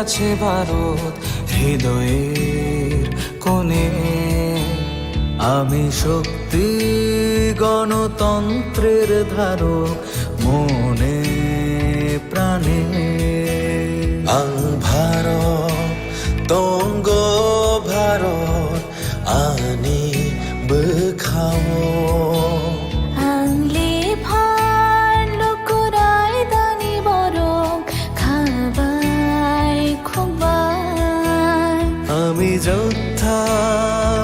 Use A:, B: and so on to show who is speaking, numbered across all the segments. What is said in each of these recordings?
A: আছে ভারত হৃদয়ের কোণে। আমি শক্তি গণতন্ত্রের ধারক মনে প্রাণে। ভারত তঙ্গ ভারত আনি বেখাও।
B: আংলে ভার লোকরাই দানি বরং খাবাই খুবাই।
A: আমি যোদ্ধা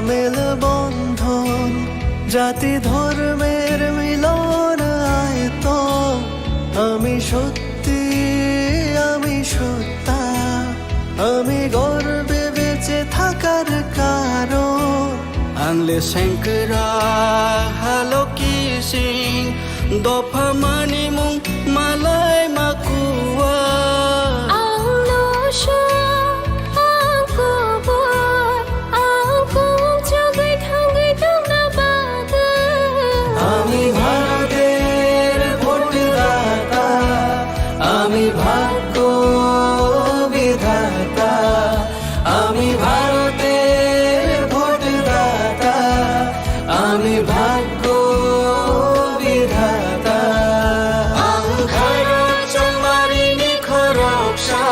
A: মেলবন্ধন জাতি ধর্মের মিলন আয়ত। আমি সত্যি আমি সত্তা আমি গর্বে বেঁচে থাকার কারণ। আংলে শঙ্করা হ্যালো কি সিং দফা মানি মুং মালাই মাকুয়া।
B: আংলো আংকুবর আংকুম জগৈ ঠাঙ্গৈ টংনা বাদ।
A: আমি ভারতের ভোটদাতা আমি ভাগ্য বিধাতা। আমি ভারতের ভোটদাতা আমি ভাগ্য বিধাতা। ভারত চমারিনি খরকসা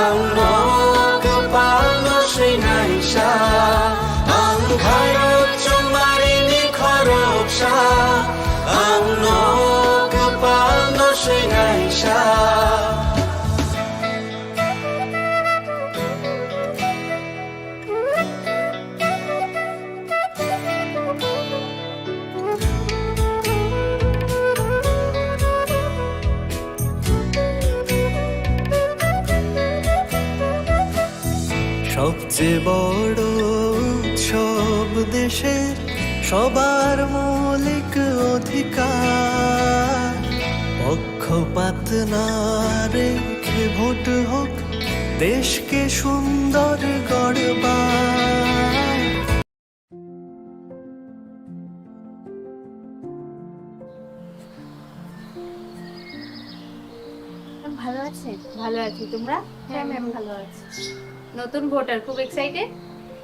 A: আংনক পালন শ্রীনাইসা। ভারত চমারিনি খরকসা আংনক পালন শ্রীনাইসা। সবচেয়ে বড় উৎসব দেশের সবার মৌলিক অধিকার। পক্ষপাত না রেখে ভোট হোক দেশকে সুন্দর গড়বার।
C: ভালো আছে?
D: ভালো আছি, তোমরা?
C: হ্যাঁ ম্যাম ভালো আছে।
D: নতুন ভোটার, খুব এক্সাইটেড?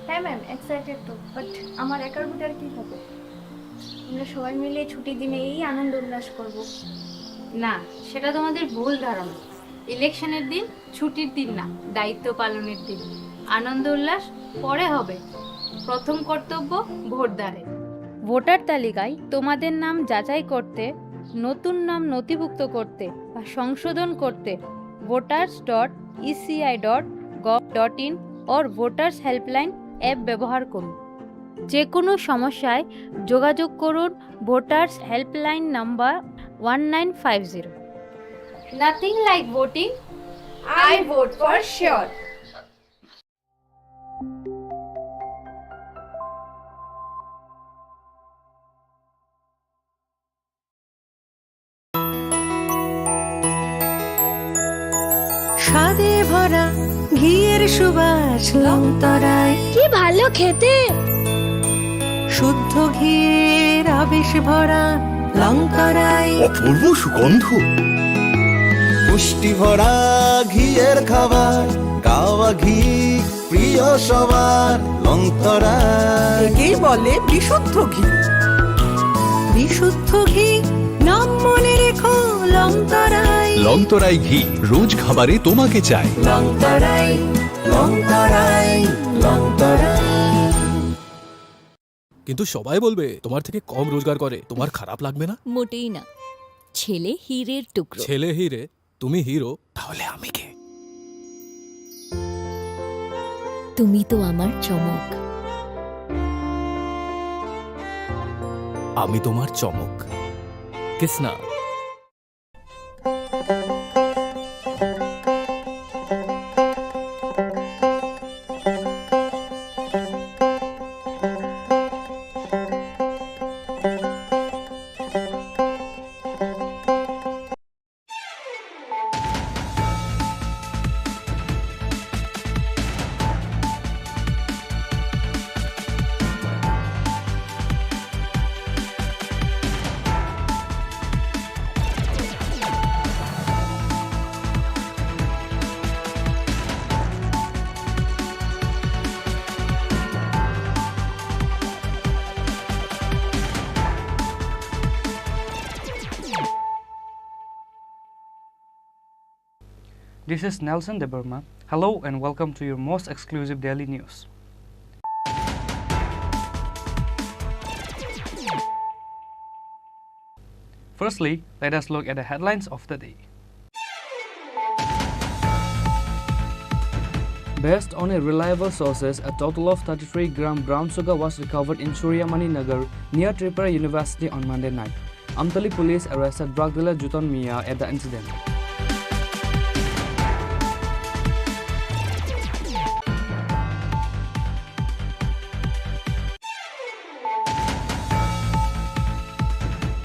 C: হ্যাঁ ম্যাম এক্সাইটেড তো, বাট আমার একার ভোটার কি হবে? আমরা সবাই মিলে ছুটির দিনে এই আনন্দ উল্লাস করব।
D: না, সেটা তোমাদের ভুল ধারণা। ইলেকশনের দিন ছুটির দিন না, দায়িত্ব পালনের দিন। আনন্দ উল্লাস পরে হবে, প্রথম কর্তব্য ভোটদানের। ভোটার তালিকায় তোমাদের নাম যাচাই করতে, নতুন নাম নথিভুক্ত করতে বা সংশোধন করতে voters.eci.gov.in or voters helpline app ব্যবহার করুন। যে কোনো সমস্যায় যোগাযোগ করুন voters helpline number 1950। Nothing like voting,
C: I vote for sure.
E: স্বাদে ভরা ঘিয়ের সুবাস লংতরায়।
B: কি ভালো খেতে।
E: শুদ্ধ ঘিয়ের আবেশ ভরা লংতরায়।
F: অপূর্ব সুগন্ধ।
A: পুষ্টি ভরা ঘিয়ের খাবার গাওয়া ঘি প্রিয় সবার লংতরা।
E: একেই বলে বিশুদ্ধ ঘি। বিশুদ্ধ ঘি নাম মনে রেখো লংতরায়।
F: লংতরাই ঘি রোজ খাবারে তোমাকে চাই।
E: লংতরায় লংতরায় লংতরায়।
G: কিন্তু সবাই বলবে তোমার থেকে কম রোজগার করে, তোমার খারাপ লাগবে না?
H: মোটেই না। ছেলে হীরের টুকরো।
G: ছেলে হিরে, তুমি হিরো, তাহলে আমি কে?
H: তুমি তো আমার চমক।
G: আমি তোমার চমক। Kisna?
I: This is Nelson De Burma. Hello and welcome to your most exclusive daily news. Firstly, let us look at the headlines of the day. Based on a reliable sources, a total of 33 gram brown sugar was recovered in Suryamani Nagar near Tripura University on Monday night. Amtali police arrested drug dealer Juton Mia at the incident.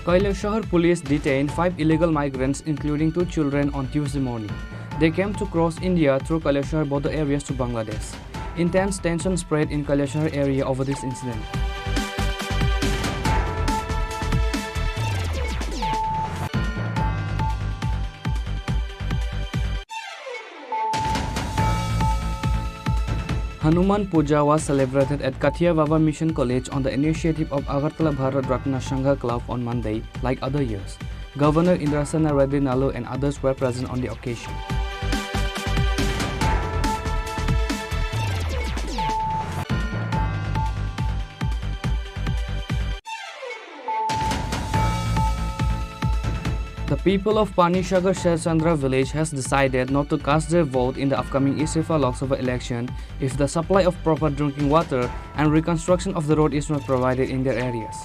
I: Kailashahar police detained 5 illegal migrants including 2 children on Tuesday morning. They came to cross India through Kailashahar border areas to Bangladesh. Intense tension spread in Kailashahar area over this incident. Hanuman Puja was celebrated at Kathia Baba Mission College on the initiative of Agartala Bharat Ratna Sangha Club on Monday, like other years. Governor Indrasana Reddy Nalu and others were present on the occasion. The people of Panishagar Sherchandra village has decided not to cast their vote in the upcoming Istifa Lok Sabha election if the supply of proper drinking water and reconstruction of the road is not provided in their areas.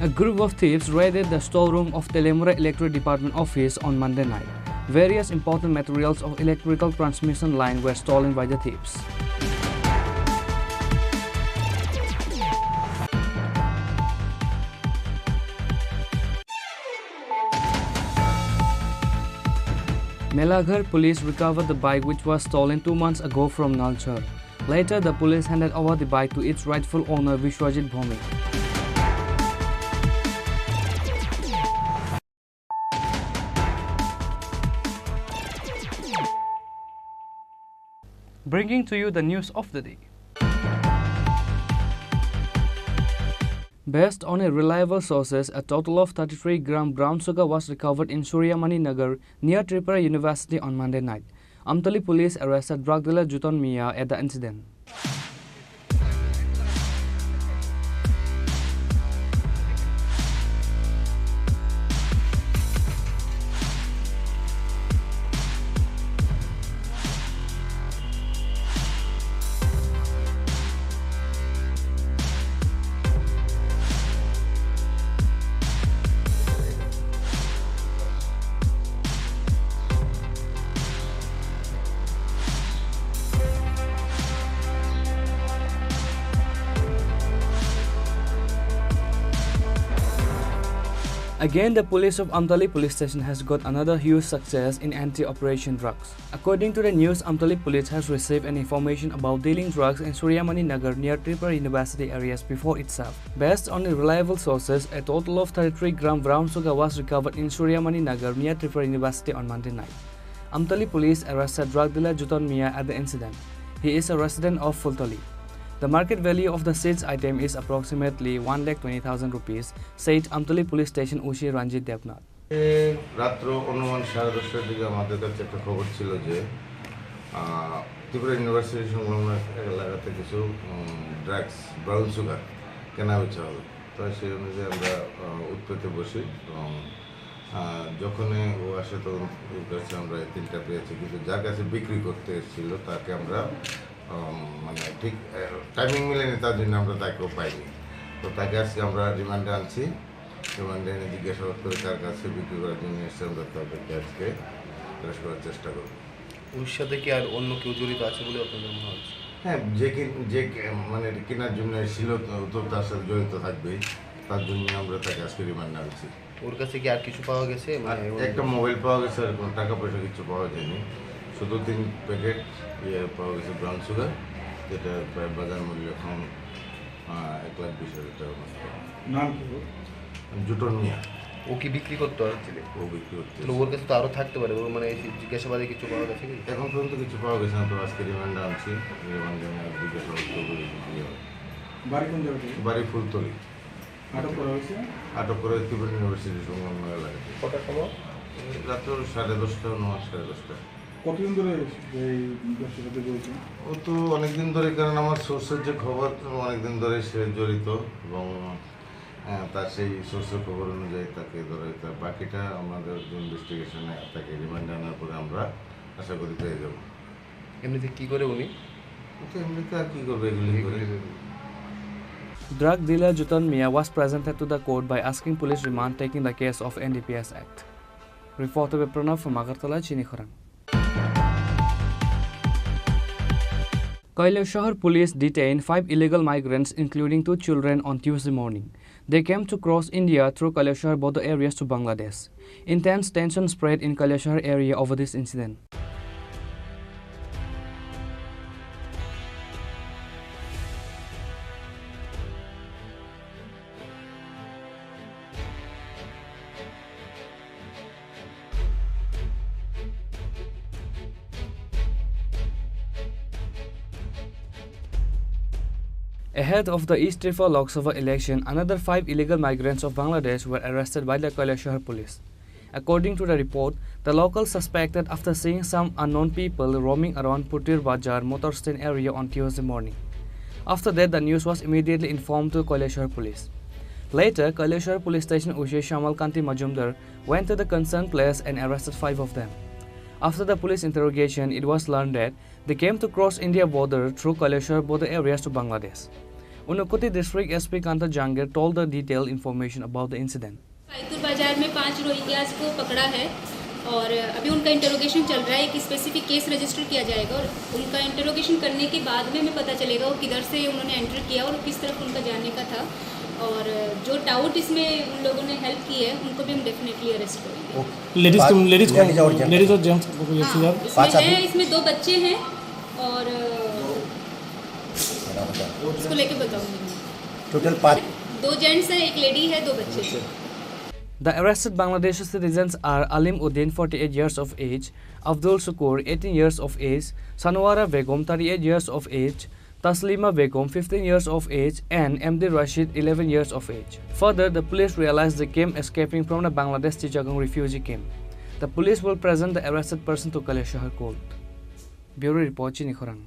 I: A group of thieves raided the storeroom of Telemura Electric Department office on Monday night. Various important materials of electrical transmission line were stolen by the thieves. Melaghar police recovered the bike which was stolen 2 months ago from Nalchar. Later, the police handed over the bike to its rightful owner Vishwajit Bhomik. Bringing to you the news of the day. Based on a reliable sources, a total of 33 gram brown sugar was recovered in Suryamani Nagar near Tripura University on Monday night. Amtali police arrested drug dealer Juton Mia at the incident. Again, the police of Amtali police station has got another huge success in anti-operation drugs. According to the news, Amtali police has received an information about dealing drugs in Suryamani Nagar near Tripura University areas before itself. Based on the reliable sources, a total of 33 gram brown sugar was recovered in Suryamani Nagar near Tripura University on Monday night. Amtali police arrested drug dealer Juton Mia at the incident. He is a resident of Fultali. The market value of the seized item is approximately 1,20,000 rupees, said Amtali police station Ushi Ranjit Devnath.
J: রাত্র অনুমান 10:30টার দিকে আমাদের কাছে একটা খবর ছিল যে Tripura university সংলগ্ন এলাকাতে কিছু ড্রাগস ব্রাউন সুগার কেনা বেচা হবে। তো সেই অনুযায়ী আমরা উৎপেতে বসি এবং যখনই ও আসে তখন ওর কাছে আমরা 3টা পেয়েছি, কিন্তু যার কাছে বিক্রি করতে এসেছিল তাকে আমরা মানে ঠিক টাইমিং মিলেনি, তার জন্য আমরা তাকেও পাইনি। তো তাকে আজকে আমরা রিমান্ডে আনছি। রিমান্ডে এনে জিজ্ঞাসাবাদ করে তার কাছে বিক্রি করার জন্য এসে আমরা তাদেরকে আজকে অ্যারেস্ট করার চেষ্টা করব।
K: ওর সাথে কি আর অন্য কেউ জড়িত আছে বলে আপনাদের মনে হচ্ছে?
J: হ্যাঁ, যে মানে কেনার জন্য এসেছিল তো তার সাথে জড়িত থাকবেই, তার জন্য আমরা তাকে আজকে রিমান্ডে আনছি।
K: ওর কাছে কি আর কিছু পাওয়া গেছে? মানে
J: একটা মোবাইল পাওয়া গেছে, আর কোনো টাকা পয়সা কিছু পাওয়া যায়নি। শুধু 3 প্যাকেট পাওয়া গেছে ব্রাউন সুগার, যেটা প্রায় বাজার মূল্য এখন 1,20,000 টাকা।
L: নাম কি?
J: জুটন মিয়া।
K: ও কি বিক্রি করতে পারছিলে?
J: ও বিক্রি করতে
K: তাহলে ওর কাছে তো আরও থাকতে পারে, ওর মানে জিজ্ঞাসাবাদে কিছু পাওয়া গেছে কি?
J: এখন পর্যন্ত কিছু পাওয়া গেছে না, তো আজকে রিমান্ডে আনছি, রিমান্ডে জিজ্ঞাসাবাদ করবো।
L: বাড়ি কোন জায়গায়?
J: বাড়ি ফুলতলি।
L: আটক করা হয়েছে?
J: আটক করে ত্রিপুরা ইউনিভার্সিটি সংলগ্ন এলাকায়।
K: কটার সময়?
J: রাত্র 10:30, 9:30।
L: কতদিন ধরে এই ব্যবসার সাথে জড়িত?
J: ও তো অনেকদিন ধরে, কারণ আমার সোর্সের যে খবর অনেকদিন ধরে সে জড়িত, এবং তার সেই সোর্সের খবর অনুযায়ী তাকে ধরে। তার বাকিটা আমাদের ইনভেস্টিগেশনে তাকে রিমান্ডে আনার পরে আমরা আশা করি পেয়ে যাব।
K: এমনিতে কী করে উনি?
J: ও তো এমনিতে আর কী করবে, এগুলি করে।
I: Drug dealer Jutan Mia was presented to the court by asking police remand taking the case of NDPS Act. Reporter by Pranav from Agartala, Chinikhorang. Kailasahar police detained 5 illegal migrants including 2 children on Tuesday morning. They came to cross India through Kailasahar border areas to Bangladesh. Intense tension spread in Kailasahar area over this incident. Ahead of the East Tripura Lok Sabha election, another 5 illegal migrants of Bangladesh were arrested by the Kailasahar police. According to the report, the locals suspected after seeing some unknown people roaming around Putir Bajar Motorstand area on Tuesday morning. After that, the news was immediately informed to Kailasahar police. Later, Kailasahar police station Ushe Shamal Kanti Majumdar went to the concerned place and arrested 5 of them. After the police interrogation, it was learned that they came to cross India border through Kailasahar border areas to Bangladesh. Unakoti District SP Kanta Jangir told the detailed information about the incident.
M: पुर बाजार में 5 Rohingyas को पकड़ा है और अभी उनका interrogation चल रहा है। एक स्पेसिफिक केस रजिस्टर किया जाएगा और उनका इंटरोगेशन करने के बाद में हमें पता चलेगा वो किधर से उन्होंने एंटर किया और किस तरफ उनका जाने का था। और जो डाउट इसमें उन लोगों ने हेल्प की है उनको भी हम डेफिनेटली अरेस्ट करेंगे।
L: लेडीज और जेंट्स
M: इसमें 2 बच्चे हैं और इसको लेके बताऊंगी।
L: टोटल 5
M: 2 जेंट्स हैं, 1 लेडी है, 2 बच्चे हैं।
I: The arrested Bangladeshi citizens are Alim Uddin, 48 years of age, Abdul Sukur, 18 years of age, Sanwara Begum, 38 years of age, Taslima Begum, 15 years of age, and MD Rashid, 11 years of age. Further, the police realized they came escaping from the Bangladesh Chittagong refugee camp. The police will present the arrested person to Kailasahar court. Bureau Report, Chinikhorang.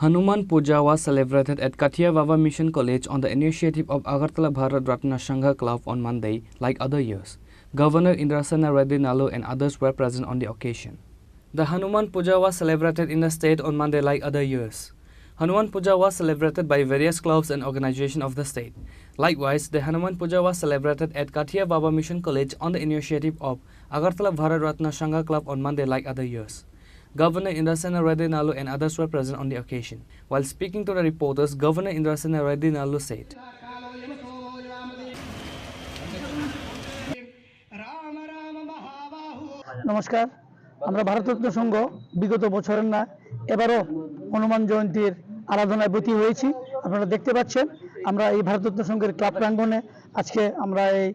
I: Hanuman Puja was celebrated at Kathia Baba Mission College on the initiative of Agartala Bharat Ratna Sangha Club on Monday, like other years. Governor Indrasena Reddy Nalu and others were present on the occasion. The Hanuman Puja was celebrated in the state on Monday like other years. Hanuman Puja was celebrated by various clubs and organizations of the state. Likewise, the Hanuman Puja was celebrated at Kathia Baba Mission College on the initiative of Agartala Bharat Ratna Sangha Club on Monday like other years. Governor Indrasena Reddy Nalu and others were present on the occasion. While speaking to the reporters, Governor Indrasena Reddy Nalu said,
N: নমস্কার, আমরা ভারতরত্ন সংঘ বিগত বছরের না এবারও হনুমান জয়ন্তীর আরাধনায় ব্রতী হয়েছি। আপনারা দেখতে পাচ্ছেন আমরা এই ভারতরত্ন সংঘের ক্লাব প্রাঙ্গণে আজকে আমরা এই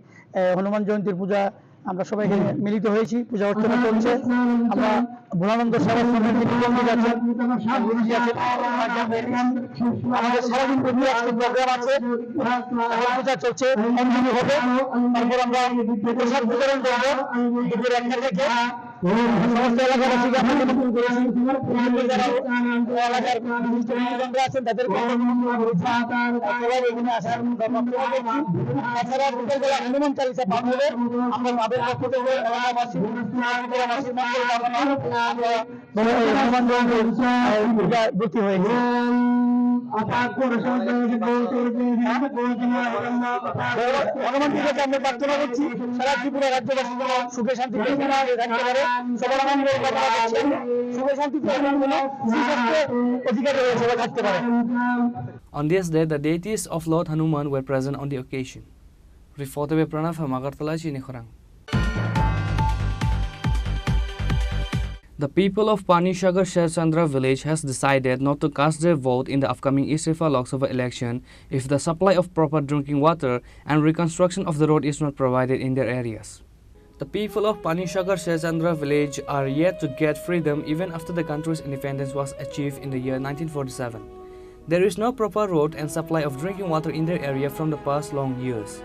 N: হনুমান জয়ন্তীর পূজা আমরা সবাই মিলিত হয়েছি, পূজা অর্চনা চলছে। আমরা ভোলানন্দ সেবা সংঘের যে পণ্ডিত আছেন, আমাদের সারাদিন ব্যাপী আজকে প্রোগ্রাম আছে, পূজা চলছে, অঞ্জলি হবে, তারপর আমরা প্রসাদ বিতরণ করবো দুপুর 1টা থেকে। সমস্ত এলাকাবাসীকে আমরা নিমন্ত্রণ করেছি, যারা এলাকার বিশিষ্টজনরা আছেন তাদেরকে সবাই এখানে আসার তাছাড়া বিকেলবেলা হনুমান চালিসা পাঠ হবে। আমরা মাদের পক্ষ থেকে এলাকাবাসী হনুমান জয়ন্তীর পূজা ব্রতী হয়েছে। হনুমান পূজাকে আমরা প্রার্থনা করছি সারা ত্রিপুরা রাজ্যবাসী সুখে শান্তিতে থাকতে পারে, সবার আনন্দ সুখে শান্তিতে অধিকার রয়েছে থাকতে পারে।
I: On this day, the deities of Lord Hanuman were present on the occasion. Reported by Pranav from Agartala, Chinikhorang. The people of Panishagar Sherchandra village has decided not to cast their vote in the upcoming East Rifa Lok Sabha election if the supply of proper drinking water and reconstruction of the road is not provided in their areas. The people of Panishagar Sherchandra village are yet to get freedom even after the country's independence was achieved in the year 1947. There is no proper road and supply of drinking water in their area from the past long years.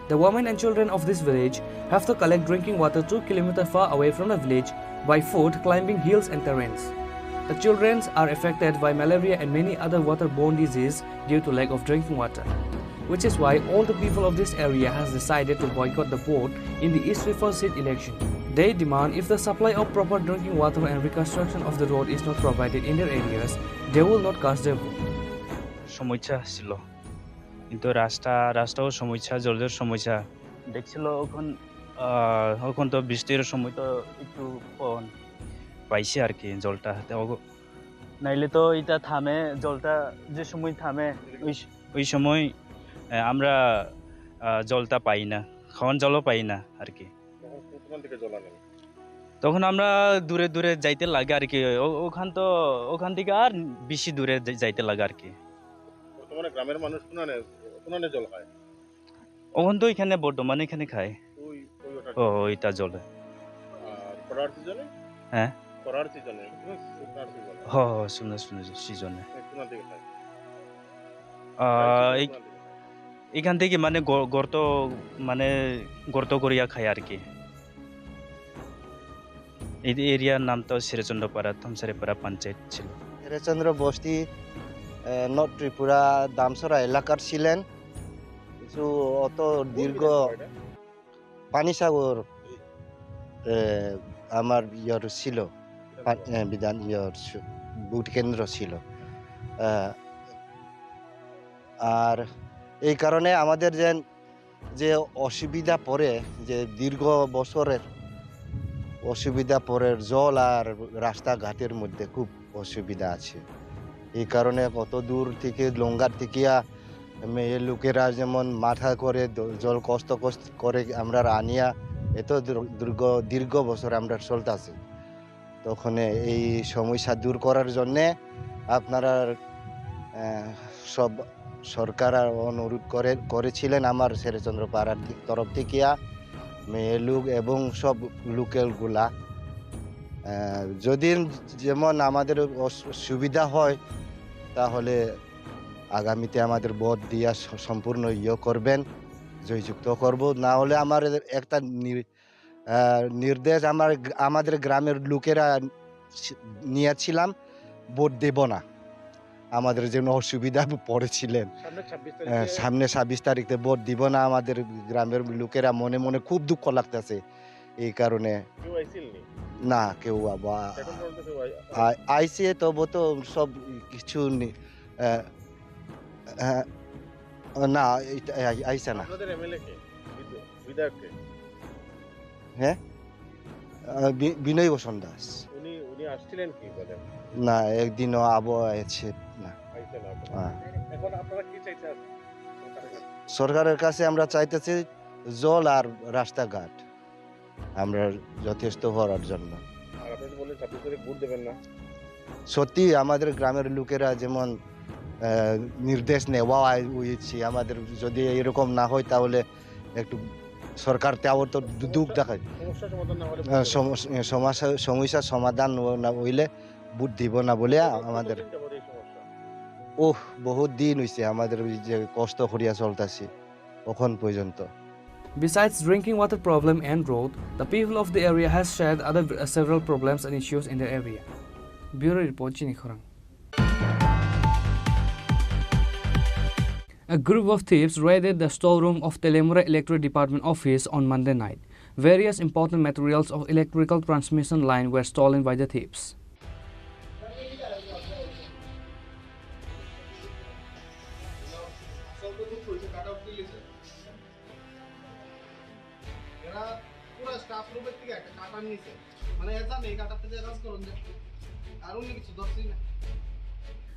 I: The women and children of this village have to collect drinking water 2 km far away from the village by foot climbing hills and terrains. The children are affected by malaria and many other waterborne diseases due to lack of drinking water, which is why all the people of this area has decided to boycott the vote in the East Rifa seat election. They demand if the supply of proper drinking water and reconstruction of the road is not provided in their areas, they will not cast their vote.
O: সমস্যা ছিল কিন্তু রাস্তাও সমস্যা জলের সমস্যা দেখছিল এখন তো বৃষ্টির সময় তো একটু পাইছে আর কি জলটা নাইলে তো এটা থামে জলটা যে সময় থামে ওই সময় আমরা জলটা পাই না খাওয়ার জলও পাই না আর কি তখন আমরা দূরে দূরে যাইতে লাগে আর কি ওখান থেকে আর বেশি দূরে যাইতে লাগে আর কি
K: বর্তমানে গ্রামের মানুষ কোনানে জল খায়
O: ওখান তো এখানে বর্তমানে এখানে খায় ওইটা জলে
K: আর পরার সিজনে
O: হ্যাঁ
K: পরার সিজনে
O: শুনে সিজনে
K: কোনা থেকে খায়
O: এখান থেকে মানে গর্ত করিয়া খায় আর কি এই এরিয়ার নাম তো শেরচন্দ্রপাড়া থমসারেপাড়া পঞ্চায়েত ছিল।
P: শেরচন্দ্র বস্তি নর্থ ত্রিপুরা দামসরা এলাকার ছিলেন কিছু অত দীর্ঘ পানিসাগর আমার ছিল বিধান ভোট কেন্দ্র ছিল আর এই কারণে আমাদের যে অসুবিধা পড়ে যে দীর্ঘ বছরের অসুবিধা পড়ে জল আর রাস্তাঘাটের মধ্যে খুব অসুবিধা আছে এই কারণে কত দূর থেকে লঙ্গার থেকে মেয়ে লোকেরা যেমন মাথা করে জল কষ্ট করে আমরা আনিয়া এত দীর্ঘ বছর আমরা চলতেছি তখন এই সমস্যা দূর করার জন্যে আপনারা সব সরকার অনুরোধ করেছিলেন আমার শেরচন্দ্র পাড়ার তরফ থেকে মেয়ে লোক এবং সব লোকেলগুলা যদি যেমন আমাদের সুবিধা হয় তাহলে আগামীতে আমাদের ভোট দিয়া সম্পূর্ণ করবেন জয়যুক্ত করব না হলে আমার একটা নির্দেশ আমাদের গ্রামের লোকেরা নিয়েছিলাম ভোট দেব না আমাদের জন্য অসুবিধা পড়েছিলেন সামনে ২৬ তারিখে ভোট দিব না আমাদের গ্রামের লোকেরা মনে মনে খুব দুঃখ লাগতেছে এই কারণে না কেউ আইসি তবু তো সব কিছু না আইসা না হ্যাঁ বিনয় বসন দাস না একদিনও আছে না সরকারের কাছে আমরা চাইতেছি জল আর রাস্তাঘাট আমরা যথেষ্ট হওয়ার জন্য সত্যি আমাদের গ্রামের লোকেরা যেমন নির্দেশ নেওয়া হয়েছে আমাদের যদি এরকম না হয় তাহলে একটু সরকার তেও তো দুঃখ দেখায় সমস্যার সমাধান না হইলে ভোট দিব না বলে আমাদের বহুত দিন হয়েছে আমাদের যে কষ্ট করিয়া চলতেছি এখন পর্যন্ত।
I: Besides drinking water problem and road, the people of the area has shared other several problems and issues in their area. Bureau Report Chini Khorang. A group of thieves raided the storeroom of Telemura Electric Department office on Monday night. Various important materials of electrical transmission line were stolen by the thieves.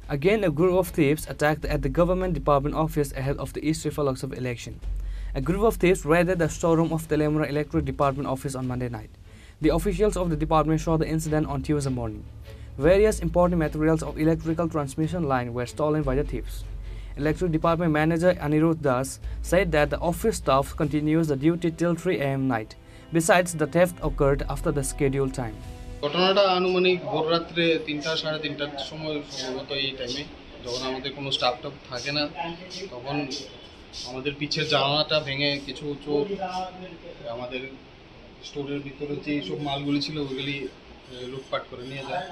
I: Again, a group of thieves attacked at the government department office ahead of the East Rifa Lok Sabha election. A group of thieves raided the storeroom of Telemura Electric Department office on Monday night. The officials of the department saw the incident on Tuesday morning. Various important materials of electrical transmission line were stolen by the thieves. Electric Department Manager Anirudh Das said that the office staff continues the duty till 3 a.m. night. Besides, the theft occurred after the scheduled time.
K: ঘটনাটা আনুমানিক ভোর রাত্রে 3টা সাড়ে 3টার সময় সম্ভবত এই টাইমে যখন আমাদের কোনো স্টাফ টাফ থাকে না তখন আমাদের পিছের জানালাটা ভেঙে কিছু চোর আমাদের স্টোরের ভিতরে যে সব মালগুলি ছিল ওইগুলি লুটপাট করে নিয়ে যায়।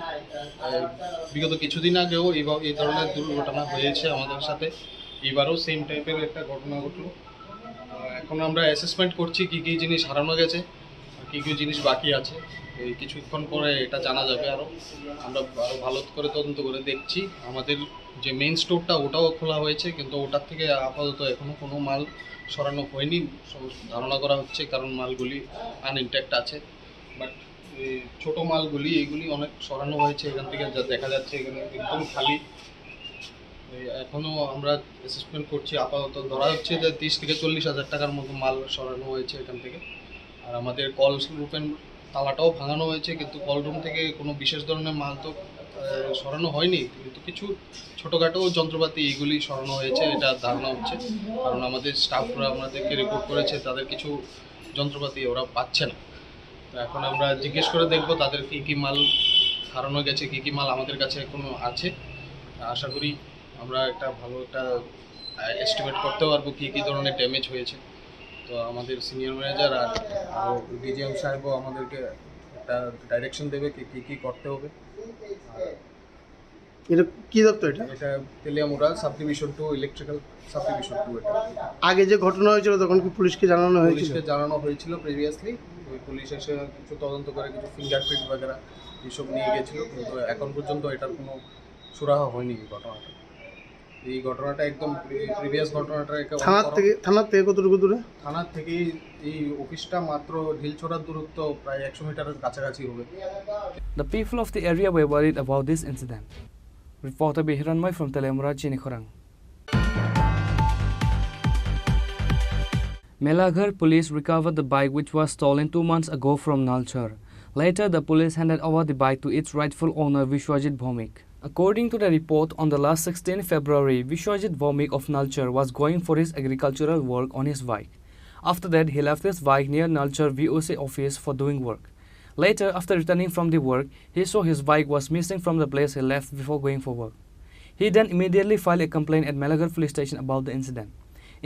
K: বিগত কিছুদিন আগেও এই ধরনের দুর্ঘটনা হয়েছে আমাদের সাথে, এবারও সেম টাইপের একটা ঘটনা ঘটলো। এখন আমরা অ্যাসেসমেন্ট করছি কী কী জিনিস হারানো গেছে, কী কী জিনিস বাকি আছে। এই কিছুক্ষণ পরে এটা জানা যাবে। আমরা আরও ভালো করে তদন্ত করে দেখছি। আমাদের যে মেইন স্টোরটা ওটাও খোলা হয়েছে, কিন্তু ওটার থেকে আপাতত এখনও কোনো মাল সরানো হয়নি ধারণা করা হচ্ছে, কারণ মালগুলি আনইনট্যাক্ট আছে। বাট ছোটো মালগুলি এগুলি অনেক সরানো হয়েছে এখান থেকে, যা দেখা যাচ্ছে এখানে একদম খালি। এখনও আমরা অ্যাসেসমেন্ট করছি। আপাতত ধরা হচ্ছে যে 30 থেকে 40 হাজার টাকার মতো মাল সরানো হয়েছে এখান থেকে। আর আমাদের কল রুমের তালাটাও ভাঙানো হয়েছে, কিন্তু কল রুম থেকে কোনো বিশেষ ধরনের মাল তো সরানো হয়নি, কিন্তু কিছু ছোটোখাটো যন্ত্রপাতি এগুলি সরানো হয়েছে এটা ধারণা হচ্ছে। কারণ আমাদের স্টাফরা আমাদেরকে রিপোর্ট করেছে তাদের কিছু যন্ত্রপাতি ওরা পাচ্ছে না। এখন আমরা জিজ্ঞেস করে দেখব তাদের কী কী মাল হারানো গেছে, কী কী মাল আমাদের কাছে এখনো আছে। আশা করি আমরা একটা ভালো একটা এস্টিমেট করতে পারবো কী কী ধরনের ড্যামেজ হয়েছে। তো আমাদের সিনিয়র ম্যানেজার আর ডিজিএম সাহেবও আমাদেরকে একটা ডাইরেকশন দেবে কী কী করতে হবে।
N: এটা কি দপ্তর?
K: এটা Teliamura sub division 2 electrical sub division 2। এটা
N: আগে যে ঘটনা হয়েছিল তখন কি পুলিশকে জানানো
K: হয়েছিল প্রিভিয়াসলি। ওই পুলিশ এসে কিছু তদন্ত করে কিছু ফিঙ্গারপ্রিন্ট বগেরা এইসব নিয়ে গেছিলো, কিন্তু এখন পর্যন্ত এটার কোনো সুরাহা হয়নি। এই ঘটনাটা একদম প্রিভিয়াস ঘটনাটা।
N: থানার থেকে কতটুকু দূরে?
K: থানার থেকে এই অফিসটা মাত্র ঢিলছড়ার দূরত্ব প্রায় 100 মিটারের কাছাকাছি হবে।
I: The people of the area were worried about this incident. Reporter Bihiranmay from Telemura, Chinikhorang. Melaghar police recovered the bike which was stolen 2 months ago from Nalchar. Later, the police handed over the bike to its rightful owner Vishwajit Bhomik. According to the report, on the last 16 February, Vishwajit Bhomik of Nalchar was going for his agricultural work on his bike. After that, he left his bike near Nalchar VOC office for doing work. Later, after returning from the work, he saw his bike was missing from the place he left before going for work. He then immediately filed a complaint at Melaghar police station about the incident.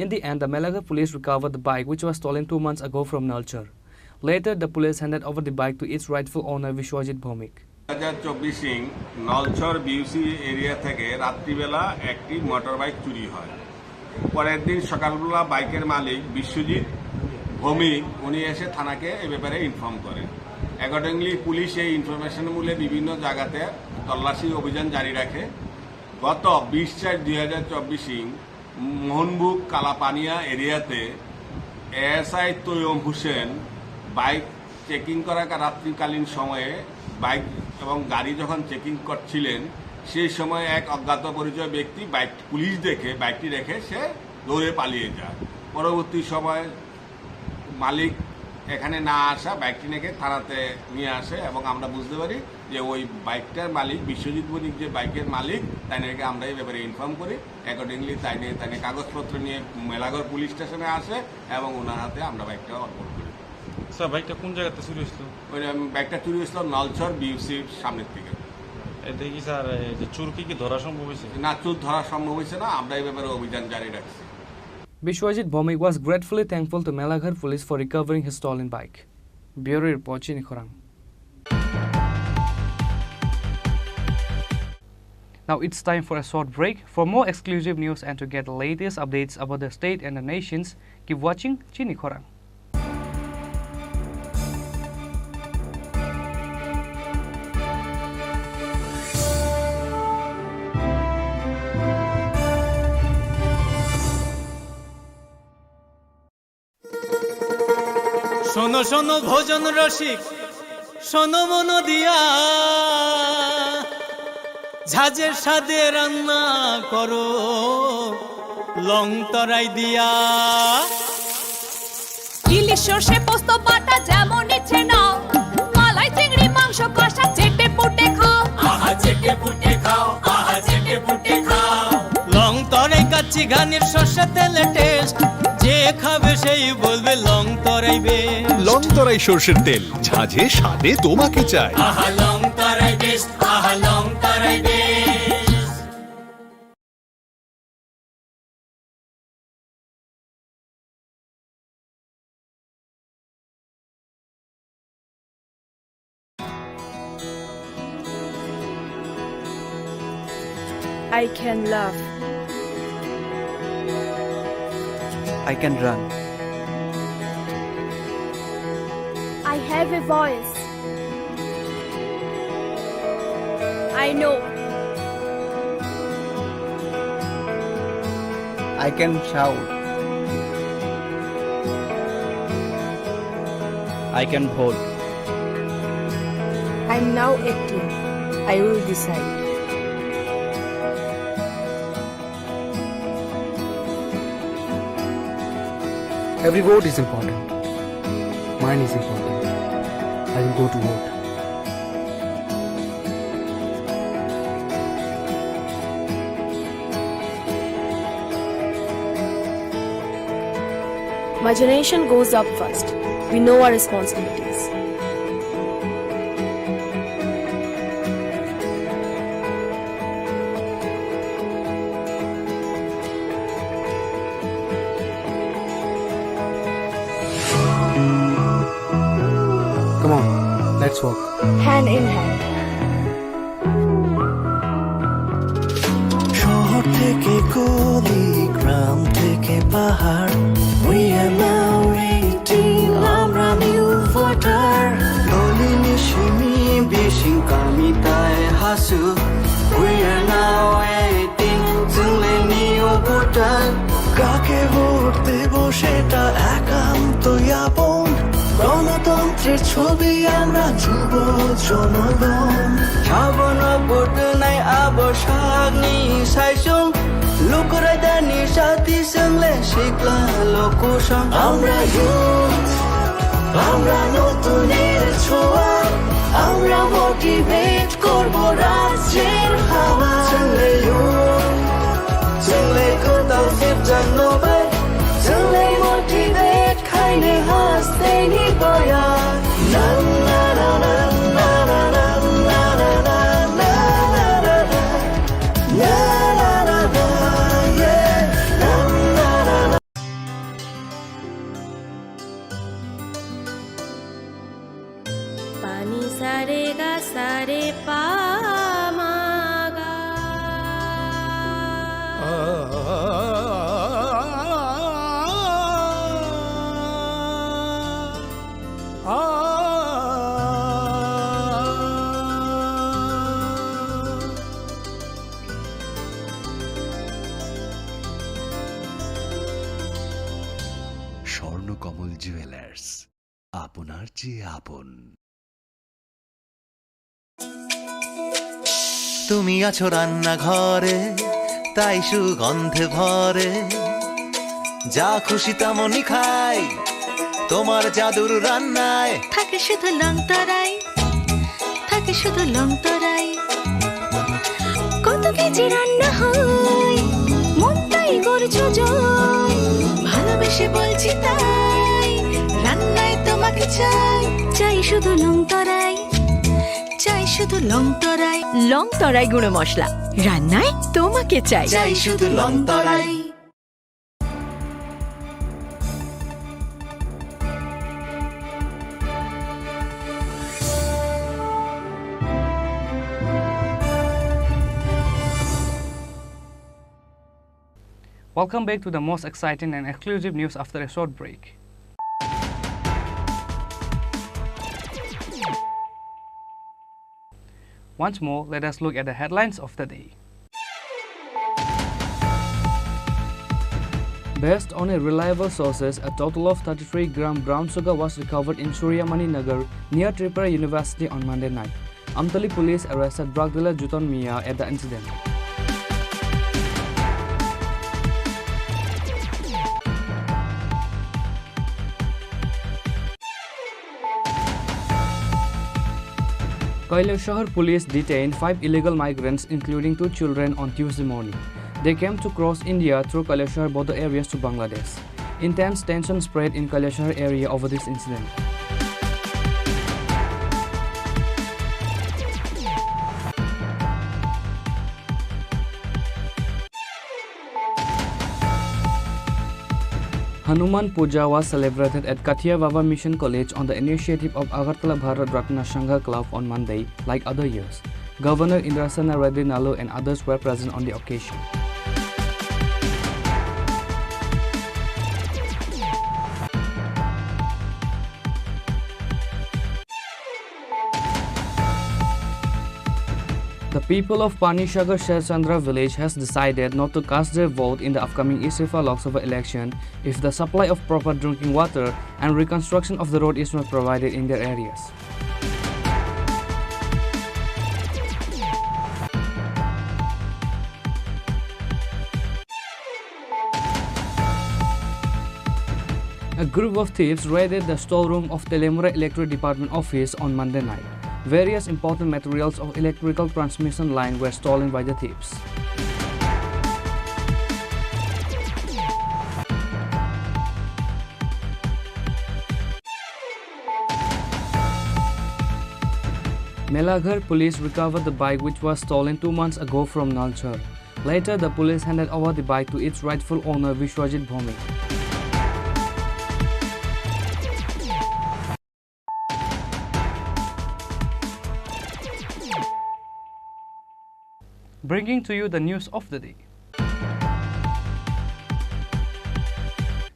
I: In the end, the Melaghar police recovered the bike which was stolen 2 months ago from Nalchar. Later, the police handed over the bike to its rightful owner Vishwajit Bhomik.
Q: 2024 Nalchar বিউসি area থেকে রাত্রিবেলা একটি motor bike চুরি হয়। পরের দিন সকালবেলা বাইকের মালিক বিশ্বজিৎ ভৌমিক উনি এসে থানাকে এ ব্যাপারে ইনফর্ম করেন। অ্যাকর্ডিংলি পুলিশ এই ইনফরমেশন মূলে বিভিন্ন জায়গাতে তল্লাশি অভিযান জারি রাখে। গত 20/4/2024 মোহনবুক কালাপানিয়া এরিয়াতে এএসআই তৈয়ম হোসেন বাইক চেকিং করা রাত্রিকালীন সময়ে বাইক এবং গাড়ি যখন চেকিং করছিলেন সেই সময় এক অজ্ঞাত পরিচয় ব্যক্তি পুলিশ দেখে বাইকটি রেখে সে দৌড়ে পালিয়ে যায়। পরবর্তী সময় মালিক এখানে না আসা বাইকটি রেখে থানাতে নিয়ে আসে এবং আমরা বুঝতে পারি যে ওই বাইকটার মালিক বিশ্বজিৎ বণিক যে বাইকের মালিক তাই নাকি আমরা এই ব্যাপারে ইনফর্ম করি। অ্যাকর্ডিংলি তাই নিয়ে কাগজপত্র নিয়ে মেলাঘর পুলিশ স্টেশনে আসে এবং ওনার হাতে আমরা বাইকটা অর্পণ করি।
L: স্যার বাইকটা কোন জায়গাতে চুরি হয়েছিল?
Q: ওই বাইকটা চুরি হয়েছিল নলছর বিউসির সামনের থেকে।
L: দেখি স্যার যে চোর কি ধরা সম্ভব হয়েছে?
Q: না, চোর ধরা সম্ভব হয়েছে না, আমরা এই ব্যাপারে অভিযান জারি রাখছি।
I: Vishwajit Bhomik was gratefully thankful to Melaghar police for recovering his stolen bike. Bureau Report, Chinikhorang. Now it's time for a short break. For more exclusive news and to get the latest updates about the state and the nations, keep watching Chinikhorang.
E: শোনো শোনো ভোজন রসিক, শোনো মন দিয়া, ঝাঁঝের স্বাদে রান্না করো লং তরাই দিয়া।
B: ইলিশ সর্ষে পোস্ত বাটা যেমন ইচ্ছে নাও, মাংস কষা চেটে পুটে খাও,
E: আহা চেটে পুটে খাও, আহা চেটে পুটে খাও। লং তরাই কাচ্চি ঘানির সর্ষে তেলে টেস্ট, যে খাবে সেই বলবে লং তরাই বেস্ট।
F: লং তরাই সর্ষের তেল, ঝাঁঝে স্বাদে তোমাকে চাই।
E: আহা লং তরাই বেস্ট, আহা long Terai best.
R: I can laugh.
I: I can run.
B: I have a voice. I know.
I: I can shout. I can hold.
R: I'm now acting. I will decide.
I: Every vote is important. Mine is important. I will go to vote.
R: My generation goes up first. We know our responsibilities.
I: Come on, let's walk.
R: Hand in hand.
A: শহর থেকে গলি, গ্রাম থেকে পাহাড়, we are now 18, আমরা new voter. দলিনি Shimi বিশিং কামিতায় Hasu, we are now 18, চলে new voter. কাকে vote দেব সেটা একান্তই আপন, গণতন্ত্রের ছবি আমরা যুব জনগণ। সাবন ভোট নাই আবসাগনি সাইসং, লুকরাই দানি সাথী সঙ্গে শিখলা লোকসং। আমরা ইউথ, আমরা নতুনের ছোঁয়া, আমরা মোটিভেট করব রাজ্যের হাওয়া। চলে ইউথ, চলে কোথাও জানোবাই, চলে মোটিভেট খাইনে হাসতে নিবয়া। না না না না না না না না না না না না না না।
B: पानी सारे गा सारे पा मा गा।
F: স্বর্ণকমল জুয়েলার্স, আপনার চেয়ে আপন।
A: তুমি আছো রান্নাঘরে, তাই সুগন্ধে ভরে, যা খুশি তেমনই খাই তোমার জাদুর রান্নায়।
B: থাকে শুধু লং তরাই, থাকে শুধু লং তরাই, কত কেজি রান্না হয় মনটাই করছো জয়। ভালোবেসে বলছি তাই, রান্নায় তোমাকে চাই, চাই শুধু লং তরাই, চাই শুধু লং তরাই। লং তরাই গুঁড়ো মশলা, রান্নায় তোমাকে চাই,
A: চাই শুধু long Terai.
I: Welcome back to the most exciting and exclusive news after a short break. Once more, let us look at the headlines of the day. Based on a reliable sources, a total of 33 gram brown sugar was recovered in Suryamani Nagar near Tripura University on Monday night. Amtali police arrested drug dealer Juton Mia at the incident. Kailashahar police detained 5 illegal migrants, including 2 children, on Tuesday morning. They came to cross India through Kailashahar border areas to Bangladesh. Intense tension spread in Kailashahar area over this incident. Hanuman Puja was celebrated at Kathia Baba Mission College on the initiative of Agartala Bharat Ratna Sangha Club on Monday, like other years. Governor Indrasana Reddy Nalu and others were present on the occasion. The people of Panishagar Sherchandra village has decided not to cast their vote in the upcoming East Rifa Lok Sabha election if the supply of proper drinking water and reconstruction of the road is not provided in their areas. A group of thieves raided the storeroom of Telemura Electric Department office on Monday night. Various important materials of electrical transmission line were stolen by the thieves. Melaghar police recovered the bike which was stolen 2 months ago from Nalchar. Later, the police handed over the bike to its rightful owner Vishwajit Bhomik. Bringing to you the news of the day.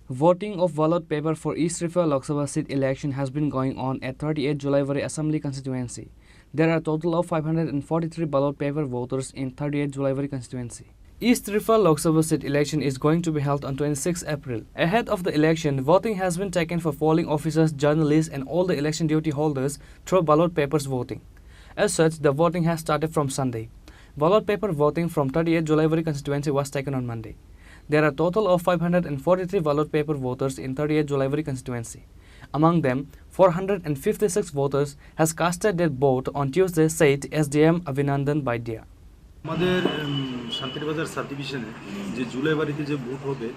I: Voting of ballot paper for East Rifa Lok Sabha seat election has been going on at 38 Julaivary Assembly constituency. There are a total of 543 ballot paper voters in 38 Julaivary constituency. East Rifa Lok Sabha seat election is going to be held on 26 April. Ahead of the election, voting has been taken for polling officers, journalists and all the election duty holders through ballot papers voting. As such, the voting has started from Sunday. Ballot paper voting from 38 Julaivary constituency was taken on Monday. There are a total of 543 ballot paper voters in 38 Julaivary constituency. Among them, 456 voters has casted their vote on Tuesday, said SDM Avinandan Baidia.
L: আমাদের Santirbazar sub ডিভিশনে যে জুলাইবাড়িতে যে vote হবে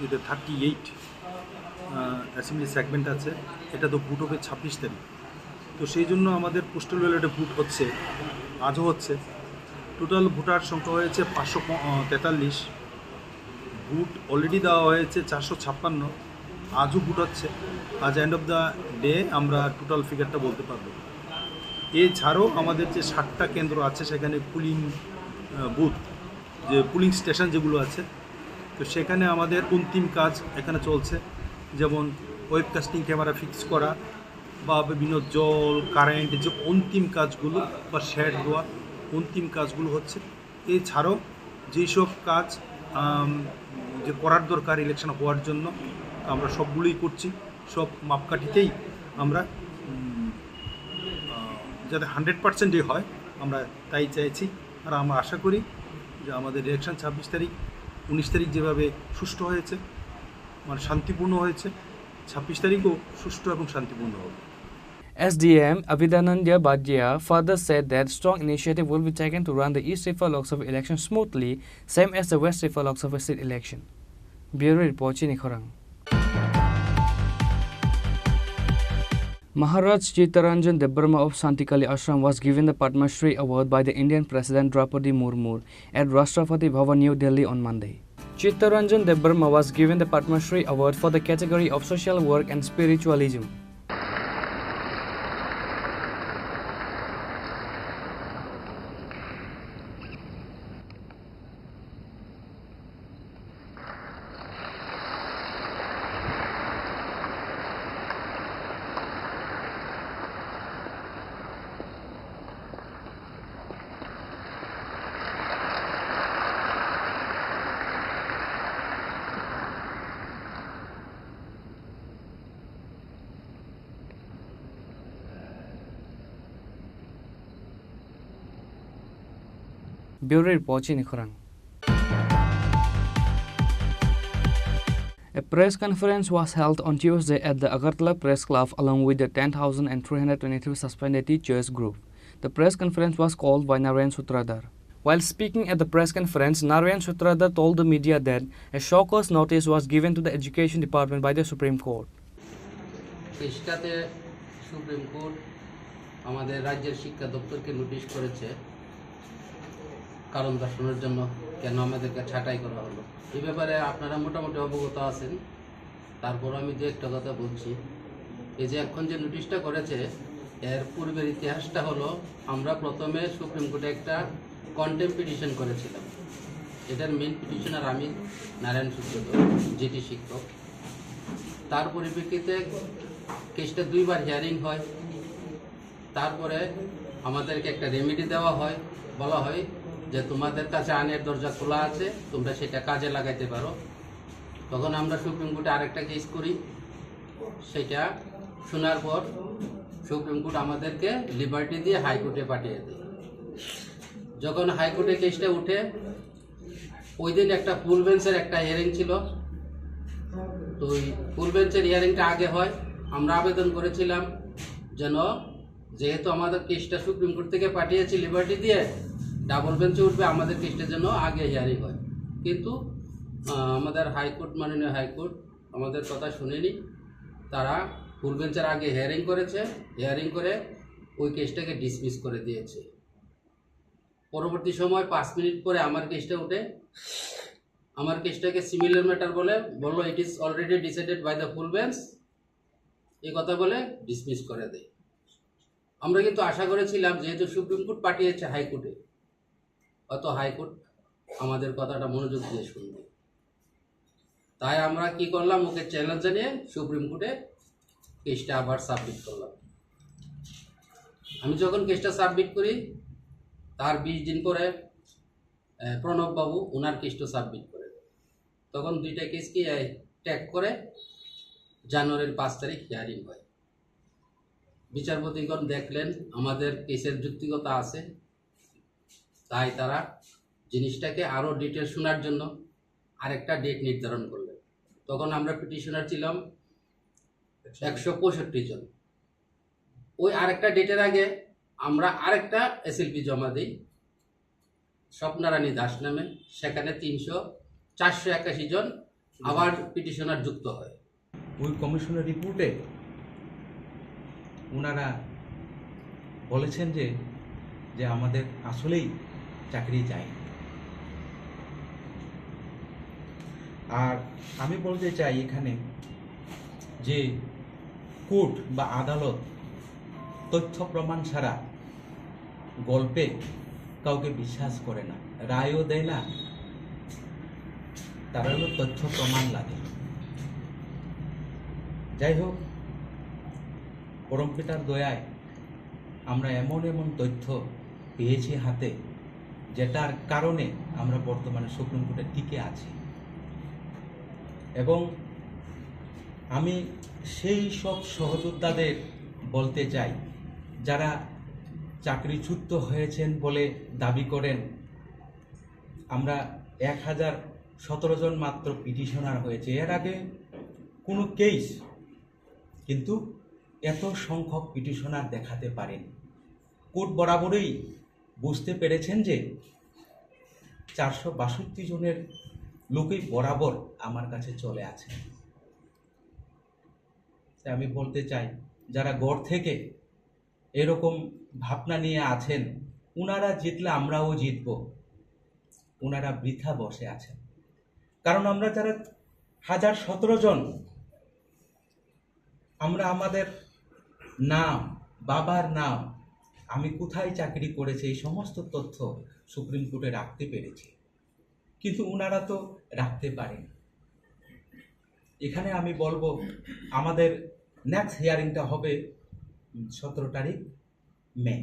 L: এতে 38 assembly segment আছে, এটা তো vote হবে 26 তারিখ। তো সেই জন্য আমাদের পোস্টাল ব্যালটে ভোট হচ্ছে, আজও হচ্ছে। টোটাল ভোটার সংখ্যা হয়েছে 543। ভোট অলরেডি দেওয়া হয়েছে 456। আজও ভোট হচ্ছে। আজ এন্ড অফ দ্য ডে আমরা টোটাল ফিগারটা বলতে পারবো। এছাড়াও আমাদের যে 60টা কেন্দ্র আছে সেখানে পুলিং বুথ, যে পুলিং স্টেশন যেগুলো আছে, তো সেখানে আমাদের অন্তিম কাজ এখানে চলছে। যেমন ওয়েবকাস্টিং ক্যামেরা ফিক্স করা বা বিভিন্ন জল কারেন্ট যে অন্তিম কাজগুলো বা শেড দেওয়া অন্তিম কাজগুলো হচ্ছে। এছাড়াও যেসব কাজ যে করার দরকার ইলেকশন হওয়ার জন্য আমরা সবগুলোই করছি। সব মাপকাঠিতেই আমরা যাতে 100% হয় আমরা তাই চাইছি। আর আমরা আশা করি যে আমাদের ইলেকশন 26 তারিখ 19 তারিখ যেভাবে সুষ্ঠু হয়েছে, মানে শান্তিপূর্ণ হয়েছে, 26 তারিখও সুষ্ঠু এবং শান্তিপূর্ণ হবে।
I: SDM Avidananda Bhatia further said that strong initiative will be taken to run the East Rifa Lok Sabha election smoothly, same as the West Rifa Lok Sabha seat election. Bureau Report, Chinikhorang. Maharaj Chittaranjan Debbarma of Santikali Ashram was given the Padma Shri Award by the Indian President Draupadi Murmu at Rashtrapati Bhavan, New Delhi on Monday. Chittaranjan Debbarma was given the Padma Shri Award for the category of social work and spiritualism. Bureau Report, Chinikhorang. A press conference was held on Tuesday at the Agartala Press Club along with the 10,322 suspended teachers group. The press conference was called by Narayan Sutradhar. While speaking at the press conference, Narayan Sutradhar told the media that a show cause notice was given to the Education Department by the Supreme Court.
S: কেসটাতে Supreme Court আমাদের রাজ্যের শিক্ষা দপ্তরকে notice করেছে কারণ দর্শানোর জন্য কেন আমাদেরকে ছাঁটাই করা হলো। এই ব্যাপারে আপনারা মোটামুটি অবগত আছেন, তারপর আমি দু একটা কথা বলছি। এই যে এখন যে নোটিশটা করেছে এর পূর্বের ইতিহাসটা হলো, আমরা প্রথমে সুপ্রিম কোর্টে একটা কন্টেম্প পিটিশন করেছিলাম। এটার মেন পিটিশনার আমি, নারায়ণ সূত্রধর, জিটি শিক্ষক। তার পরিপ্রেক্ষিতে কেসটা দুইবার হিয়ারিং হয়। তারপরে আমাদেরকে একটা রেমেডি দেওয়া হয়, বলা হয় যে তোমাদের কাছে আইনের দরজা খোলা আছে, তোমরা সেটা কাজে লাগাইতে পারো। তখন আমরা সুপ্রিম কোর্টে আরেকটা কেস করি, সেটা শোনার পর সুপ্রিম কোর্ট আমাদেরকে লিবার্টি দিয়ে হাইকোর্টে পাঠিয়ে দেয়। যখন হাইকোর্টে কেসটা উঠে, ওই দিন একটা ফুল বেঞ্চের একটা হিয়ারিং ছিল। তো ওই ফুল বেঞ্চের হিয়ারিংটা আগে হয়। আমরা আবেদন করেছিলাম যেন, যেহেতু আমাদের কেসটা সুপ্রিম কোর্ট থেকে পাঠিয়েছি লিবার্টি দিয়ে, ডাবল বেঞ্চে উঠবে, আমাদের কেসটা যেন আগে হিয়ারিং হয়। কিন্তু আমাদের হাইকোর্ট, মাননীয় হাইকোর্ট আমাদের কথা শুনেনি। তারা ফুল বেঞ্চের আগে হিয়ারিং করেছে, হিয়ারিং করে ওই কেসটাকে ডিসমিস করে দিয়েছে। পরবর্তী সময় 5 মিনিট পরে আমার কেসটা উঠে, আমার কেসটাকে সিমিলার ম্যাটার বললো it is already decided by the full bench, এই কথা বলে ডিসমিস করে দেয়। আমরা কিন্তু আশা করেছিলাম যেহেতু সুপ্রিম কোর্ট পাঠিয়েছে হাইকোর্টে, অত হাইকোর্ট আমাদের কথাটা মনোযোগ দিয়ে শুনবে। তাই আমরা কি করলাম, ওকে চ্যালেঞ্জ জানিয়ে সুপ্রিম কোর্টে কেসটা আবার সাবমিট করলাম। আমি যখন কেসটা সাবমিট করি, তার 20 দিন পরে প্রণব বাবু ওনার কেসটা সাবমিট করে। তখন দুইটা কেসকে ট্যাগ করে জানুয়ারির 5 তারিখ হিয়ারিং হয়। বিচারপতিগণ দেখলেন আমাদের কেসের যুক্তিকতা আছে, তাই তারা জিনিসটাকে আরও ডিটেল শোনার জন্য আরেকটা ডেট নির্ধারণ করলেন। তখন আমরা পিটিশনার ছিলাম 165 জন। ওই আরেকটা ডেটের আগে আমরা আরেকটা এসএলপি জমা দিই স্বপ্নারানী দাস নামে, সেখানে 481 জন আবার পিটিশনার যুক্ত হয়।
T: ওই কমিশনের রিপোর্টে ওনারা বলেছেন যে আমাদের আসলেই চাকরি চাই। আর আমি বলতে চাই এখানে যে কোর্ট বা আদালত তথ্য প্রমাণ ছাড়া গল্পে কাউকে বিশ্বাস করে না, রায়ও দেয় না, তারা হলো তথ্য প্রমাণ লাগে। যাই হোক, পরমপিতার দয়ায় আমরা এমন এমন তথ্য পেয়েছি হাতে, যেটার কারণে আমরা বর্তমানে সুপ্রিম কোর্টে টিকে আছি। এবং আমি সেই সব সহযোদ্ধাদের বলতে চাই যারা চাকরিচ্যুত হয়েছেন বলে দাবি করেন। আমরা 1017 জন মাত্র পিটিশনার হয়েছে, এর আগে কোনো কেস কিন্তু এত সংখ্যক পিটিশনার দেখাতে পারেন। কোর্ট বরাবরই বুঝতে পেরেছেন যে 462 জনের লোকই বরাবর আমার কাছে চলে আছে। আমি বলতে চাই যারা গড় থেকে এরকম ভাবনা নিয়ে আছেন, ওনারা জিতলে আমরাও জিতব, ওনারা বৃথা বসে আছেন। কারণ আমরা যারা 1017 জন, আমরা আমাদের নাম, বাবার নাম, আমি কোথায় চাকরি করেছি, এই সমস্ত তথ্য সুপ্রিম কোর্টে রাখতে পেরেছি, কিন্তু ওনারা তো রাখতে পারেন। এখানে আমি বলবো আমাদের নেক্সট হিয়ারিংটা হবে 17 তারিখ মে।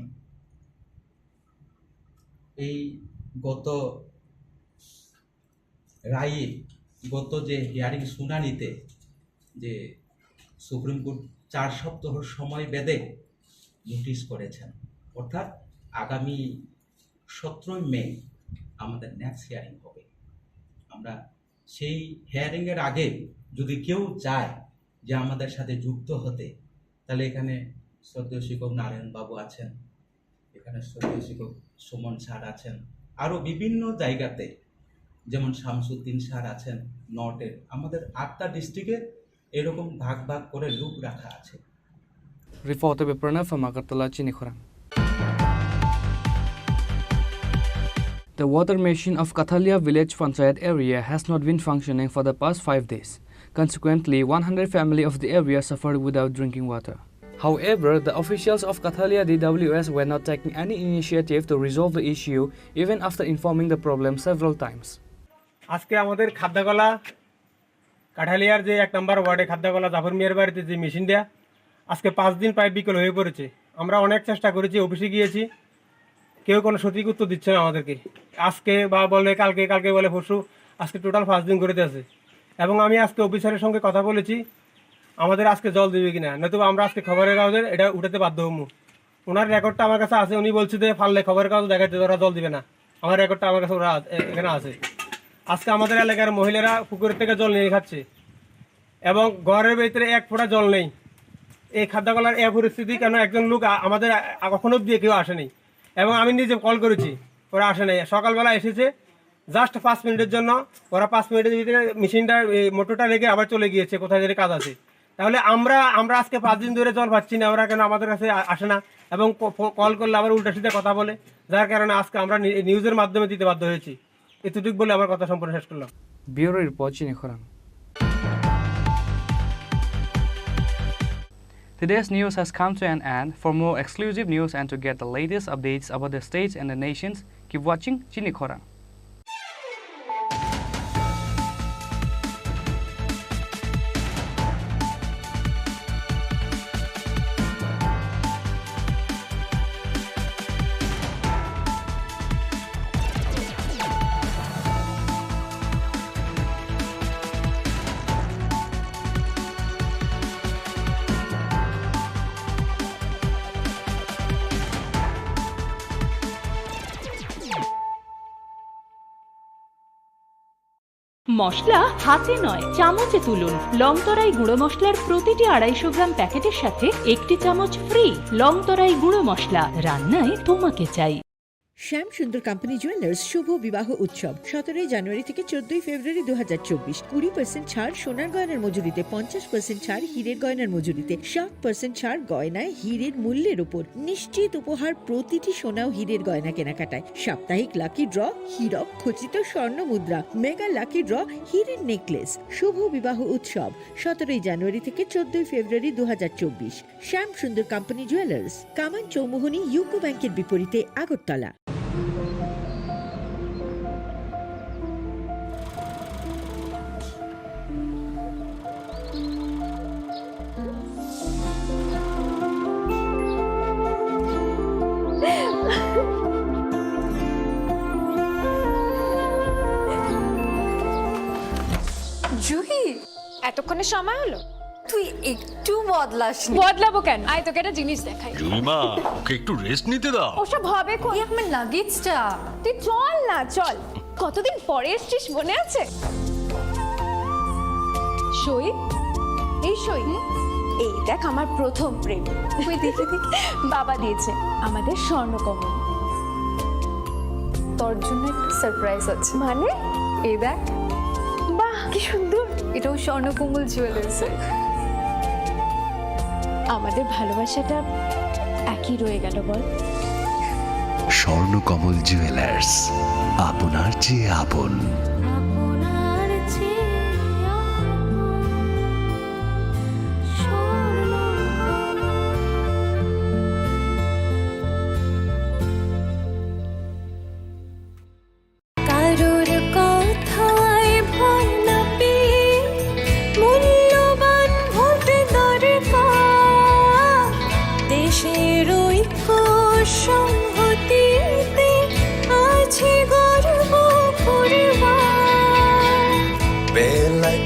T: এই গত রায়ে, গত যে হিয়ারিং শুনানিতে যে সুপ্রিম কোর্ট 4 সপ্তাহ সময় বেঁধে নোটিশ করেছেন, অর্থাৎ আগামী 17 মে আমাদের নেক্সট হিয়ারিং হবে। আমরা সেই হিয়ারিংয়ের আগে যদি কেউ চায় যে আমাদের সাথে যুক্ত হতে, তাহলে এখানে শ্রদ্ধেয় শিক্ষক নারায়ণ বাবু আছেন, এখানে শিক্ষক সুমন স্যার আছেন, আরও বিভিন্ন জায়গাতে, যেমন শামসুদ্দিন স্যার আছেন নর্থের। আমাদের 8টা ডিস্ট্রিক্টে এরকম ভাগ ভাগ করে লুক রাখা আছে।
I: Reported by Pranav from Agartala, Chinikhorang. The water machine of Kathalia village Panchayat area has not been functioning for the past 5 days. Consequently, 100 families of the area suffered without drinking water. However, the officials of Kathalia DWS were not taking any initiative to resolve the issue even after informing the problem several times.
N: আজকে আমাদের খাদ্যকলা কাঠালিয়ার যে 1 নম্বর ওয়ার্ডে খাদ্যকলা জাফর মিয়ার বাড়িতে যে machine দেয়া আজকে 5 দিন প্রায় বিকল হয়ে পড়েছে। আমরা অনেক চেষ্টা করেছি, অফিসে গিয়েছি, কেউ কোনো সঠিক উত্তর দিচ্ছে না আমাদেরকে। আজকে বা বলে কালকে বলে পরশু, আজকে টোটাল 5 দিন করে দিয়েছে। এবং আমি আজকে অফিসারের সঙ্গে কথা বলেছি আমাদের আজকে জল দেবে কিনা, নয়তো আমরা আজকে খবরের কাগজের এটা উঠাতে বাধ্য হবো। ওনার রেকর্ডটা আমার কাছে আছে, উনি বলছে যে ফাললে খবরের কাগজ দেখাতে ওরা জল দিবে না। আমার রেকর্ডটা আমার কাছে ওরা এখানে আছে। আজকে আমাদের এলাকার মহিলারা পুকুরের থেকে জল নিয়ে খাচ্ছে এবং ঘরের ভিতরে 1 ফোঁটা জল নেই। এই খাদ্যকলার এই পরিস্থিতি কেন, একজন লোক আমাদের কখনো দিয়ে কেউ আসেনি এবং আমি নিজে কল করেছি, ওরা আসে নাই। সকালবেলা এসেছে জাস্ট 5 মিনিটের জন্য, ওরা 5 মিনিটের ভিতরে মেশিনটা মোটরটা রেখে আবার চলে গিয়েছে কোথায় যদি কাজ আছে। তাহলে আমরা আজকে 5 দিন ধরে জল পাচ্ছি না, ওরা কেন আমাদের কাছে আসে না এবং কল করলে আবার উল্টা সিধা কথা বলে, যার কারণে আজকে আমরা নিউজের মাধ্যমে দিতে বাধ্য হয়েছি। এতটুকু বলে আমার কথা সম্পূর্ণ শেষ করলাম।
I: Bureau Report, Chinikhorang. Today's news has come to an end. For more exclusive news and to get the latest updates about the states and the nations, keep watching Chinikhorang.
U: মশলা হাতে নয় চামচে তুলুন। লংতরাই গুঁড়ো মশলার প্রতিটি 250 গ্রাম প্যাকেটের সাথে 1টি চামচ ফ্রি। লংতরাই গুঁড়ো মশলা, রান্নায় তোমাকে চাই।
V: শ্যাম সুন্দর কোম্পানি জুয়েলার্স শুভ বিবাহ উৎসব 17 জানুয়ারি থেকে 14 ফেব্রুয়ারি 2024। 20% ছাড় সোনার গয়নার মজুরিতে, 50% ছাড় হীরের গয়নার মজুরিতে, 60% ছাড় গয়নায় হীরের মূল্যের উপর, নিশ্চিত উপহার প্রতিটি সোনা ও হীরের গয়না কেনাকাটায়, সাপ্তাহিক লাকি ড্র, হীরক খচিত স্বর্ণ মুদ্রা, মেগা লাকি ড্র, হীরের নেকলেস। শুভ বিবাহ উৎসব 17 জানুয়ারি থেকে 14 ফেব্রুয়ারি 2024। শ্যাম সুন্দর কোম্পানি জুয়েলার্স, কামান চৌমুহনী ইউকো ব্যাংকের বিপরীতে, আগরতলা।
W: জুহি, এতক্ষণে সময় হলো? তুই একটু বদলাসনি। বদলাবো কেন? আয় তোকে একটা জিনিস দেখাই।
F: জুইমা, ওকে একটু রেস্ট নিতে দাও।
W: ওসব হবে কোন? আমার লাগেজটা। তুই চল না, চল। কতদিন পরে এসেছিস, মনে আছে? সই, এই সই, এই দেখ আমার প্রথম প্রেম। তুই দেখে দেখ, বাবা দিয়েছে আমাদের স্বর্ণকমল। তোর জন্য একটা সারপ্রাইজ আছে। মানে? এই দেখ। বাহ, কি সুন্দর। এটাও স্বর্ণকমল জুয়েলার্সে। আমাদের ভালোবাসাটা একই রয়ে গেল, বল।
A: স্বর্ণকমল জুয়েলার্স, আপনার চেয়ে আপন।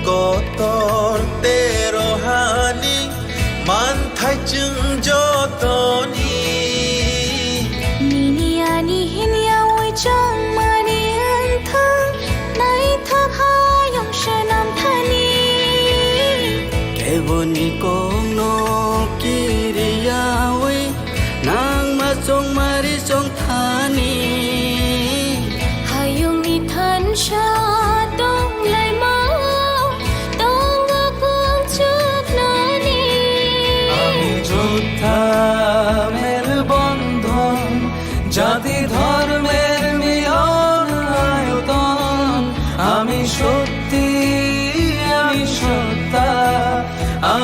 A: কতর তেরোহানি মানথাই চুং যতনি
B: নিনিয়ানি হিনিয়া ওই চং মানি আনথা নাই থা ভায়ং শনাম থানি
A: কেবনি কোনো কিরিয়া ওই নাং মা চং মারি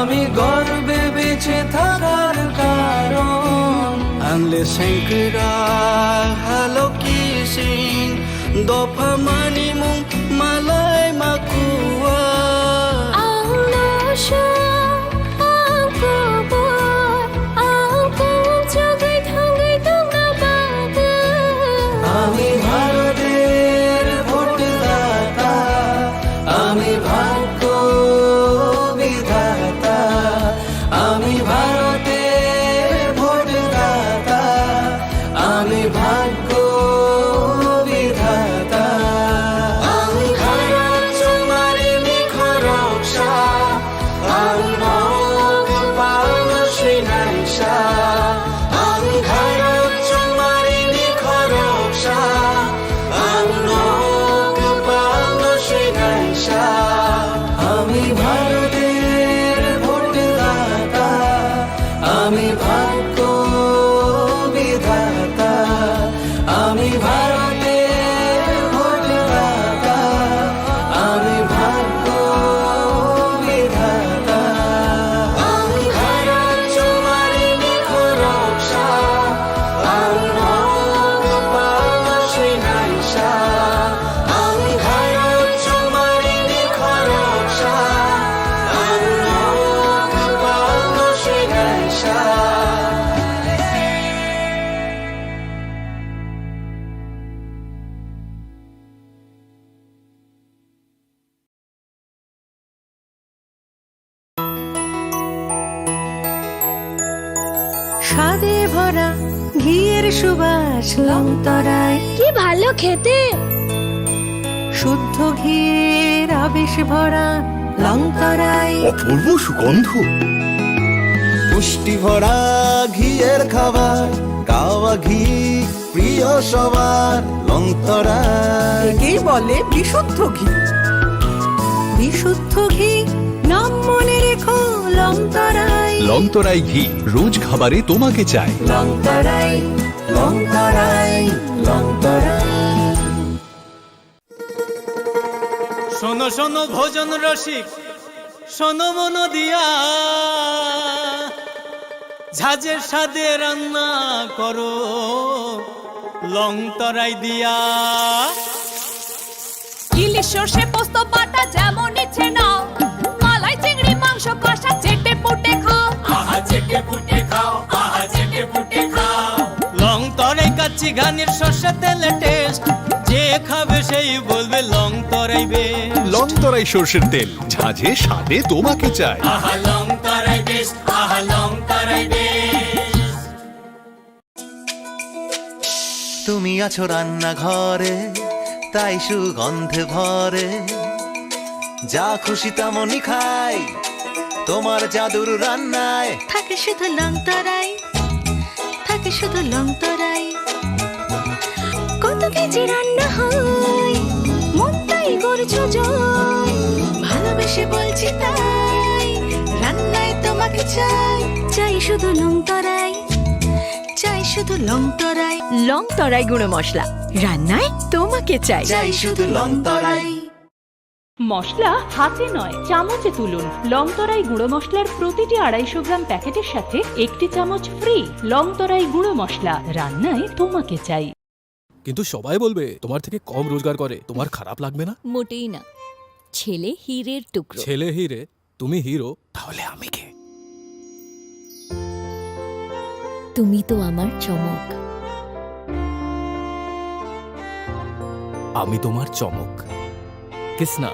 E: আমি গর্বে বেঁচে থাকার কারণ আনলে শঙ্করা হ্যালো কিসিং দফা মানি মুং মালাই মাকুয়া আমি ভারতের ভোটদাতা আমি ভাগ্য বিধাতা আমি ভারতের ভোটদাতা আমি ভাগ্য বিধাতা আমি ভারত তোমারি নিখরক্ষা আমি নগ পাল শ্রীনাইশা আমি ভারত তোমারি নিখরক্ষা আমি নগ পাল শ্রীনাইশা আমি ভারতের ভোটদাতা আমি ভাগ্য বিধাতা আমি ভারতের ভোটদাতা আমি ভাগ্য বিধাতা আমি ভারত তোমারি নিখরক্ষা আমি নগ পাল শ্রীনাইশা আমি ভারত তোমারি নিখরক্ষা আমি নগ পাল শ্রীনাইশা
B: স্বাদে ভরা ঘিয়ের সুবাস লংতরায় কি ভালো খেতে শুদ্ধ ঘিয়ের আবেশ ভরা লংতরায়
F: অপূর্ব সুগন্ধ।
E: পুষ্টি ভরা ঘিয়ের খাবার গাওয়া ঘি প্রিয় সবার লংতরা
B: একেই বলে বিশুদ্ধ ঘি বিশুদ্ধ ঘি নাম মনে রেখো লংতরায়
F: লংতরাই ঘি রোজ খাবারে তোমাকে চাই।
B: লংতরায় লংতরায় লংতরায়
E: শোনো শোনো ভোজন রসিক শোনো মন দিয়া ঝাঁঝের স্বাদে রান্না করো লংতরাই দিয়া
B: ইলিশ সর্ষে পোস্ত বাটা যেমন ইচ্ছে নাও মালাই চিংড়ি মাংস কষা চেটে পুটে খাও
E: আহা চেটে পুটে খাও আহা চেটে পুটে খাও লংতরাই কাচ্চি ঘানির সর্ষে তেলে টেস্ট যে খাবে সেই বলবে লংতরাই বেশ।
F: লংতরাই সর্ষের তেল ঝাঁঝে স্বাদে তোমাকে চাই।
E: আহা লংতরাই বেশ আহা লংতরাই বেশ।
A: তুমি আছো রান্নাঘরে তাই সুগন্ধে ভরে যা খুশি তেমনই খাই তোমার জাদুর রান্নায়
B: থাকে শুধু লংতরাই থাকে শুধু লংতরাই কত কেজি রান্না হয় মনটাই করছো জয় ভালোবেসে বলছি তাই রান্নায় তোমাকে চাই চাই শুধু লংতরাই চাই শুধু লংতরাই লংতরাই গুঁড়ো মশলা রান্নায় তোমাকে চাই চাই শুধু লংতরাই
U: মশলা হাতে নয় চামচে তুলুন লংতরাই গুঁড়ো মশলার প্রতিটি 250 গ্রাম প্যাকেটের সাথে 1 চামচ ফ্রি লংতরাই গুঁড়ো মশলা রান্নায় তোমাকে চাই।
G: কিন্তু সবাই বলবে তোমার থেকে কম রোজগার করে, তোমার খারাপ লাগবে না?
W: মোটেই না ছেলে হীরের টুকরো
G: ছেলে হিরে তুমি হিরো, তাহলে আমি কে?
W: তুমি তো আমার চমক
G: আমি তোমার চমক। কিসনা